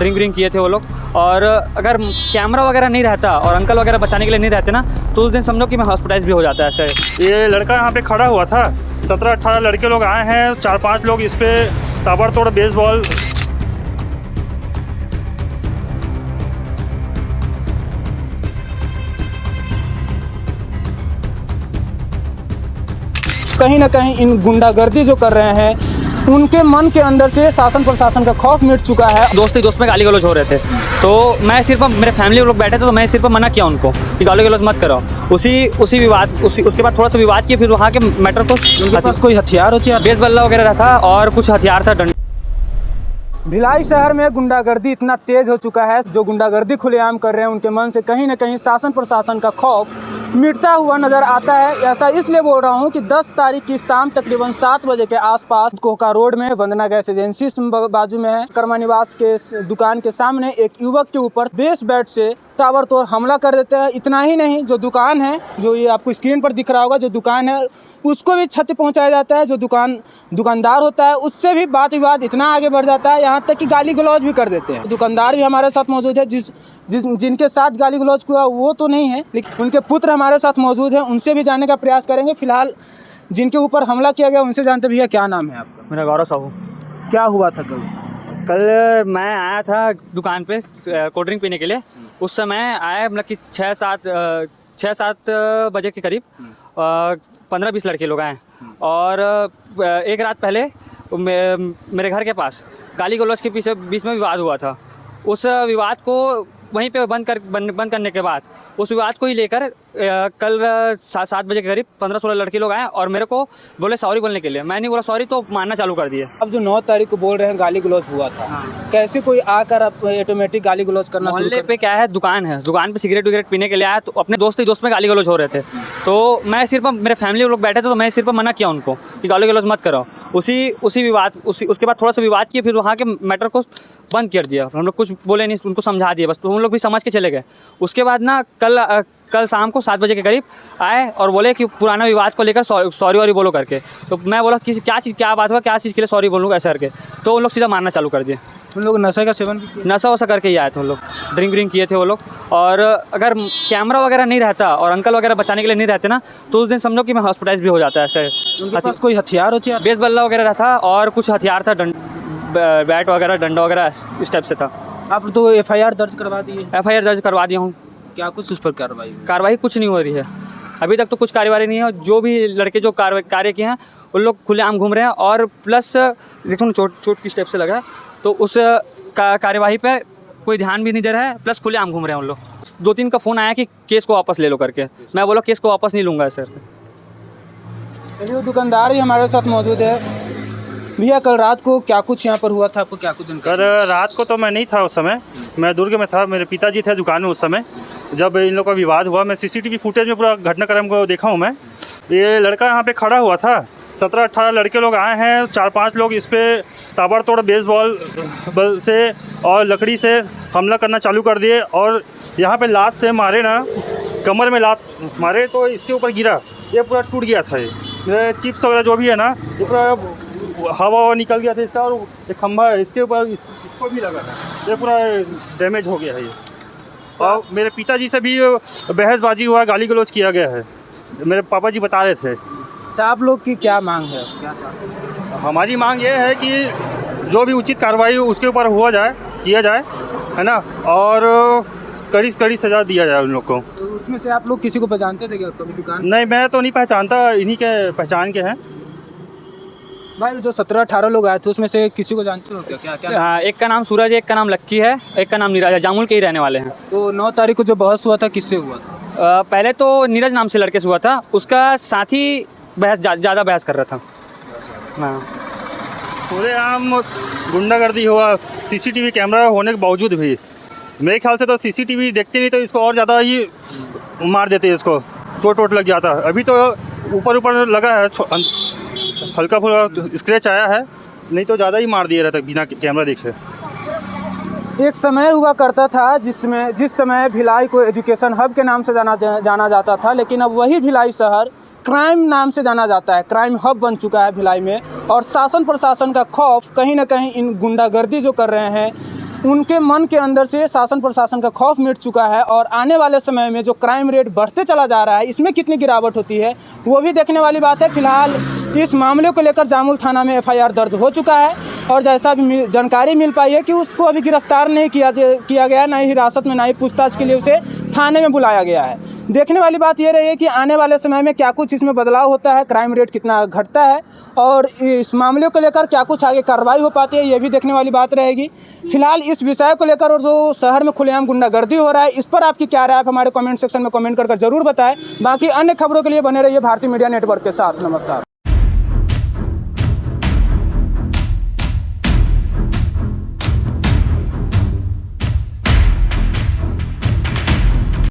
Drink व्रिंक किए थे वो लोग। और अगर कैमरा वगैरह नहीं रहता और अंकल वगैरह बचाने के लिए नहीं रहते ना, तो उस दिन समझो कि मैं हॉस्पिटलाइज भी हो जाता है ऐसे। ये लड़का यहाँ पे खड़ा हुआ था, 17-18 लड़के लोग आए हैं, 4-5 लोग इस पे ताबड़तोड़ बेसबॉल। कहीं ना कहीं इन गुंडागर्दी जो कर रहे हैं, उनके मन के अंदर से शासन प्रशासन का खौफ मिट चुका है। दोस्त ही दोस्त में गाली गलौज हो रहे थे, तो मैं सिर्फ मेरे फैमिली लोग बैठे थे, तो मैं सिर्फ मना किया उनको कि गाली गलौज मत करो। उसके बाद थोड़ा सा विवाद किया, फिर वहाँ के मैटर को उनके पास कोई हथियार बेस बल्ला वगैरह था और कुछ हथियार था। भिलाई शहर में गुंडागर्दी इतना तेज हो चुका है, जो गुंडागर्दी खुलेआम कर रहे हैं उनके मन से कहीं ना कहीं शासन प्रशासन का खौफ मिटता हुआ नजर आता है। ऐसा इसलिए बोल रहा हूं कि 10 तारीख की शाम तकरीबन 7 बजे के आसपास कोका रोड में वंदना गैस एजेंसी बाजू में है, कर्मा निवास के दुकान के सामने एक युवक के ऊपर बेस बैट से ताबड़तोड़ हमला कर देते हैं। इतना ही नहीं, जो दुकान है, जो ये आपको स्क्रीन पर दिख रहा होगा, जो दुकान है उसको भी क्षति पहुंचाया जाता है। जो दुकानदार होता है उससे भी बात विवाद इतना आगे बढ़ जाता है, यहाँ तक कि गाली गलौज भी कर देते हैं। दुकानदार भी हमारे साथ मौजूद है, जिनके साथ गाली गलौज हुआ वो तो नहीं है, लेकिन उनके पुत्र हमारे साथ मौजूद हैं, उनसे भी जानने का प्रयास करेंगे। फिलहाल जिनके ऊपर हमला किया गया उनसे जानते। भैया क्या नाम है आपका? मेरा गौरव साहू। क्या हुआ था कल मैं आया था दुकान पे कोल्ड ड्रिंक पीने के लिए। उस समय आया मतलब कि 6-7 बजे के करीब 15-20 लड़के लोग आए और एक रात पहले मेरे घर के पास गाली गलौज के बीच में विवाद हुआ था। उस विवाद को वहीं पे बंद करने के बाद उस विवाद को ही लेकर कल 7 बजे के करीब 15-16 लड़के लोग आए और मेरे को बोले सॉरी बोलने के लिए। मैं नहीं बोला सॉरी, तो मारना चालू कर दिए। अब जो 9 तारीख को बोल रहे हैं गाली गलौज हुआ था, कैसे कोई आकर अब ऑटोमेटिक गाली गलौज करना शुरू मोहल्ले पे क्या है, दुकान है, दुकान पे सिगरेट विगरेट पीने के लिए आया, तो अपने दोस्त ही दोस्त में गाली गलौज हो रहे थे, तो मैं सिर्फ मेरे फैमिली लोग बैठे थे, तो मैं सिर्फ मना किया उनको कि गाली गलौज मत करो। उसके बाद थोड़ा सा विवाद किया, फिर वहाँ के मैटर को बंद कर दिया। हम लोग कुछ बोले नहीं, उनको समझा दिया बस, तो हम लोग भी समझ के चले गए। उसके बाद ना कल शाम को 7 बजे के करीब आए और बोले कि पुराना विवाद को लेकर सॉरी वॉरी बोलो करके। तो मैं बोला कि क्या बात हुआ, क्या चीज़ के लिए सॉरी बोलूँगा ऐसे करके, तो उन लोग सीधा मारना चालू कर दिए। उन लोग नशे का सेवन भी किया? नशा वशा करके ही आए थे उन लोग, ड्रिंक व्रिंक किए थे वो लोग। और अगर कैमरा वगैरह नहीं रहता और अंकल वगैरह बचाने के लिए नहीं रहते ना, तो उस दिन समझो कि मैं हॉस्पिटलाइज भी हो जाता है ऐसे। उनके पास कोई हथियार होती है? बेस बल्ला वगैरह था और कुछ हथियार था, बैट वगैरह, डंडा वगैरह इस टाइप से था। आप तो FIR दर्ज करवा दिए? FIR दर्ज करवा दिया हूँ। क्या कुछ उस पर कार्रवाई कुछ नहीं हो रही है अभी तक, तो कुछ कार्रवाई नहीं है। जो भी लड़के जो कार्य किए हैं उन लोग खुलेआम घूम रहे हैं और प्लस देखो ना चोट किस टाइप से लगा है, तो उस कार्यवाही पे कोई ध्यान भी नहीं दे रहा है, प्लस खुलेआम घूम रहे हैं उन लोग। 2-3 का फ़ोन आया कि केस को वापस ले लो करके, मैं बोला केस को वापस नहीं लूँगा सर। चलिए, दुकानदार ही हमारे साथ मौजूद है। भैया कल रात को क्या कुछ यहाँ पर हुआ था, आपको क्या कुछ जानकारी? कल रात को तो मैं नहीं था, उस समय मैं दुर्ग में था, मेरे पिताजी थे दुकान में उस समय जब इन लोग का विवाद हुआ। मैं CCTV फुटेज में पूरा घटनाक्रम को देखा हूँ मैं। ये लड़का यहाँ पे खड़ा हुआ था, 17-18 लड़के लोग आए हैं, 4-5 लोग इस पे ताबड़तोड़ बेसबॉल से और लकड़ी से हमला करना चालू कर दिए और यहाँ पे लात से मारे ना, कमर में लात मारे तो इसके ऊपर गिरा, ये पूरा टूट गया था। ये चिप्स वगैरह जो भी है ना, ये पूरा हवा निकल गया था इसका, और एक खंभा है इसके ऊपर इसको भी लगा था, ये पूरा डैमेज हो गया है ये। और मेरे पिताजी से भी बहसबाजी हुआ, गाली गलौज किया गया है, मेरे पापा जी बता रहे थे। तो आप लोग की क्या मांग है, क्या चाहते हैं? हमारी मांग ये है कि जो भी उचित कार्रवाई उसके ऊपर किया जाए, है ना, और कड़ी सज़ा दिया जाए उन लोग को। तो उसमें से आप लोग किसी को पहचानते थे क्या कभी दुकान? नहीं, मैं तो नहीं पहचानता, इन्हीं के पहचान के हैं। भाई जो 17-18 लोग आए थे उसमें से किसी को जानते हो क्या? हाँ, एक का नाम सूरज है, एक का नाम लक्की है, एक का नाम नीरज है, जामुल के ही रहने वाले हैं। तो 9 तारीख को जो बहस हुआ था किससे हुआ था? पहले तो नीरज नाम से लड़के से हुआ था, उसका साथी ज़्यादा बहस कर रहा था। हाँ, पूरे आम गुंडागर्दी हुआ, CCTV कैमरा होने के बावजूद भी। मेरे ख्याल से तो CCTV देखते नहीं तो इसको और ज़्यादा ही मार देते, इसको चोट लग जाता। अभी तो ऊपर लगा है, हल्का फुल्का स्क्रैच आया है, नहीं तो ज़्यादा ही मार दिया रहता बिना कैमरा देखे। एक समय हुआ करता था जिस समय भिलाई को एजुकेशन हब के नाम से जाना जाता था, लेकिन अब वही भिलाई शहर क्राइम नाम से जाना जाता है। क्राइम हब बन चुका है भिलाई में, और शासन प्रशासन का खौफ कहीं ना कहीं इन गुंडागर्दी जो कर रहे हैं, उनके मन के अंदर से शासन प्रशासन का खौफ मिट चुका है और आने वाले समय में जो क्राइम रेट बढ़ते चला जा रहा है इसमें कितनी गिरावट होती है वो भी देखने वाली बात है। फिलहाल इस मामले को लेकर जामुल थाना में FIR दर्ज हो चुका है और जैसा भी जानकारी मिल पाई है कि उसको अभी गिरफ्तार नहीं किया गया, ना ही हिरासत में, ना ही पूछताछ के लिए उसे थाने में बुलाया गया है। देखने वाली बात ये रही है कि आने वाले समय में क्या कुछ इसमें बदलाव होता है, क्राइम रेट कितना घटता है और इस मामले को लेकर क्या कुछ आगे कार्रवाई हो पाती है, ये भी देखने वाली बात रहेगी। फिलहाल इस विषय को लेकर और जो शहर में खुलेआम गुंडागर्दी हो रहा है इस पर आपकी क्या राय है, आप हमारे कमेंट सेक्शन में कमेंट कर जरूर बताएं। बाकी अन्य खबरों के लिए बने रहिए भारतीय मीडिया नेटवर्क के साथ। नमस्कार।